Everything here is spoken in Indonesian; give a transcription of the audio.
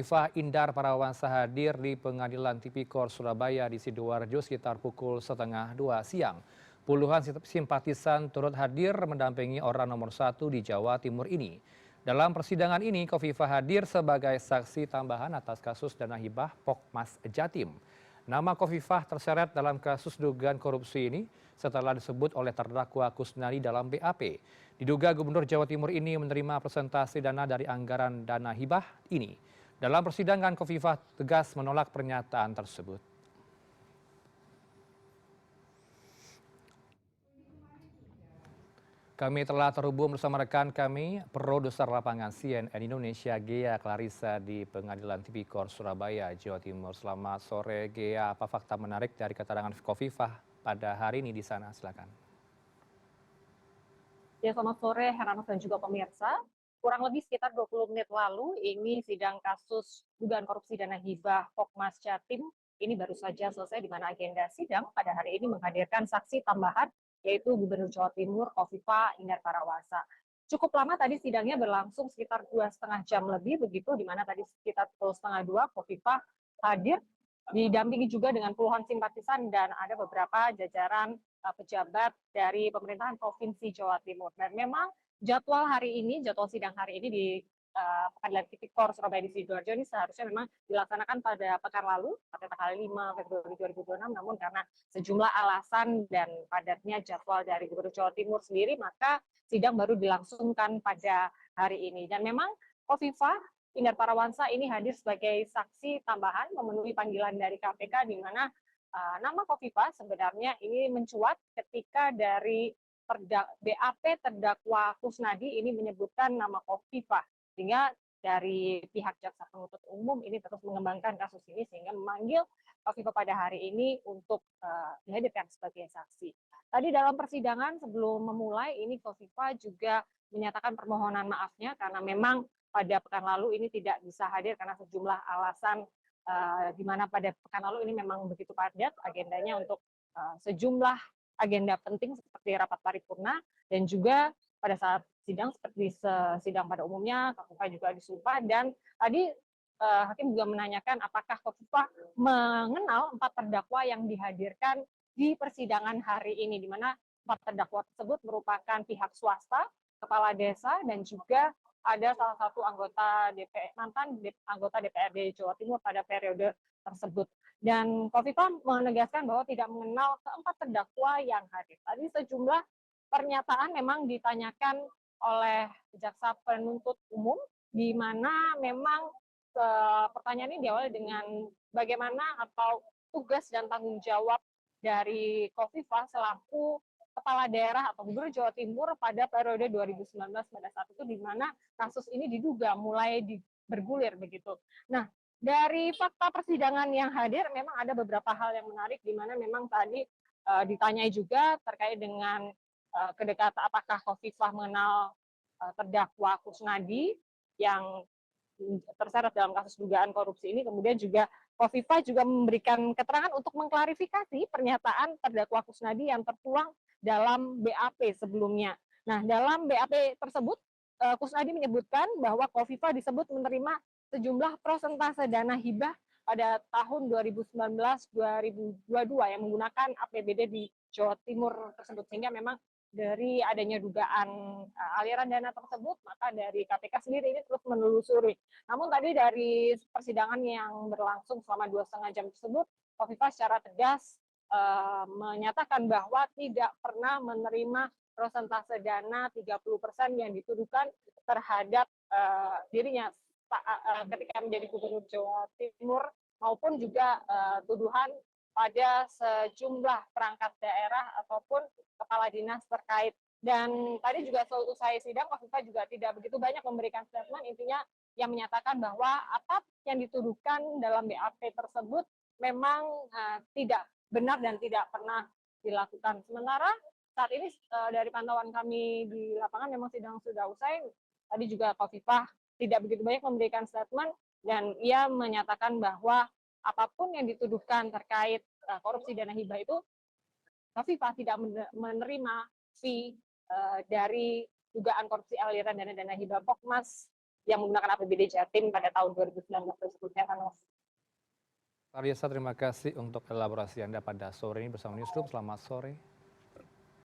Khofifah Indar Parawansa hadir di Pengadilan Tipikor Surabaya di Sidoarjo sekitar pukul setengah 2 siang. Puluhan simpatisan turut hadir mendampingi orang nomor 1 di Jawa Timur ini. Dalam persidangan ini, Khofifah hadir sebagai saksi tambahan atas kasus dana hibah Pokmas Jatim. Nama Khofifah terseret dalam kasus dugaan korupsi ini setelah disebut oleh terdakwa Kusnadi dalam BAP. Diduga Gubernur Jawa Timur ini menerima presentasi dana dari anggaran dana hibah ini. Dalam persidangan, Khofifah tegas menolak pernyataan tersebut. Kami telah terhubung bersama rekan kami, produser lapangan CNN Indonesia, Ghea Clarissa di Pengadilan Tipikor Surabaya, Jawa Timur. Selamat sore, Ghea. Apa fakta menarik dari keterangan Khofifah pada hari ini di sana? Silakan. Ya, selamat sore Heranov dan juga pemirsa. Kurang lebih sekitar 20 menit lalu, ini sidang kasus dugaan korupsi dana hibah Pokmas Jatim ini baru saja selesai, di mana agenda sidang pada hari ini menghadirkan saksi tambahan, yaitu Gubernur Jawa Timur Khofifah Indar Parawansa. Cukup lama tadi sidangnya berlangsung sekitar 2,5 jam lebih, begitu, di mana tadi sekitar pukul setengah 2 Khofifah hadir, didampingi juga dengan puluhan simpatisan dan ada beberapa jajaran pejabat dari pemerintahan Provinsi Jawa Timur. Dan memang jadwal sidang hari ini di Pengadilan Tipikor Surabaya di Sidoarjo ini seharusnya memang dilaksanakan pada pekan lalu, pada tanggal 5 Februari 2026, namun karena sejumlah alasan dan padatnya jadwal dari Gubernur Jawa Timur sendiri, maka sidang baru dilangsungkan pada hari ini. Dan memang Khofifah Indar Parawansa ini hadir sebagai saksi tambahan memenuhi panggilan dari KPK, di mana nama Khofifah sebenarnya ini mencuat ketika dari BAP terdakwa Kusnadi ini menyebutkan nama Khofifah, sehingga dari pihak jaksa penuntut umum ini terus mengembangkan kasus ini sehingga memanggil Khofifah pada hari ini untuk dihadirkan sebagai saksi. Tadi dalam persidangan sebelum memulai ini Khofifah juga menyatakan permohonan maafnya karena memang pada pekan lalu ini tidak bisa hadir karena sejumlah alasan, di mana pada pekan lalu ini memang begitu padat agendanya untuk sejumlah agenda penting seperti rapat paripurna, dan juga pada saat sidang seperti sidang pada umumnya Khofifah juga disumpah. Dan tadi hakim juga menanyakan apakah Khofifah mengenal 4 terdakwa yang dihadirkan di persidangan hari ini, di mana 4 terdakwa tersebut merupakan pihak swasta, kepala desa, dan juga ada salah satu mantan anggota DPRD Jawa Timur pada periode tersebut. Dan Khofifah menegaskan bahwa tidak mengenal keempat terdakwa yang hadir. Tadi sejumlah pernyataan memang ditanyakan oleh jaksa penuntut umum, di mana memang pertanyaan ini diawali dengan bagaimana atau tugas dan tanggung jawab dari Khofifah selaku kepala daerah atau Gubernur Jawa Timur pada periode 2019 pada saat itu, di mana kasus ini diduga mulai bergulir begitu. Nah, dari fakta persidangan yang hadir memang ada beberapa hal yang menarik, di mana memang tadi ditanyai juga terkait dengan kedekatan apakah Khofifah mengenal terdakwa Kusnadi yang terseret dalam kasus dugaan korupsi ini. Kemudian juga Khofifah juga memberikan keterangan untuk mengklarifikasi pernyataan terdakwa Kusnadi yang tertuang dalam BAP sebelumnya. Nah, dalam BAP tersebut Kusnadi menyebutkan bahwa Khofifah disebut menerima sejumlah persentase dana hibah pada tahun 2019-2022 yang menggunakan APBD di Jawa Timur tersebut, sehingga memang dari adanya dugaan aliran dana tersebut, maka dari KPK sendiri ini terus menelusuri. Namun tadi dari persidangan yang berlangsung selama 2,5 jam tersebut, Khofifah secara tegas menyatakan bahwa tidak pernah menerima persentase dana 30% yang dituduhkan terhadap dirinya ketika menjadi Gubernur Jawa Timur, maupun juga tuduhan pada sejumlah perangkat daerah ataupun kepala dinas terkait. Dan tadi juga selesai sidang, Khofifah juga tidak begitu banyak memberikan statement, intinya yang menyatakan bahwa apa yang dituduhkan dalam BAP tersebut memang tidak benar dan tidak pernah dilakukan. Sementara saat ini dari pantauan kami di lapangan memang sidang sudah usai. Tadi juga Khofifah tidak begitu banyak memberikan statement, dan ia menyatakan bahwa apapun yang dituduhkan terkait korupsi dana hibah itu, Khofifah tidak menerima fee dari dugaan korupsi aliran dana hibah Pokmas yang menggunakan APBD Jatim pada tahun 2019 tersebut. Ariesa, terima kasih untuk elaborasi Anda pada sore ini bersama Newsroom. Selamat sore.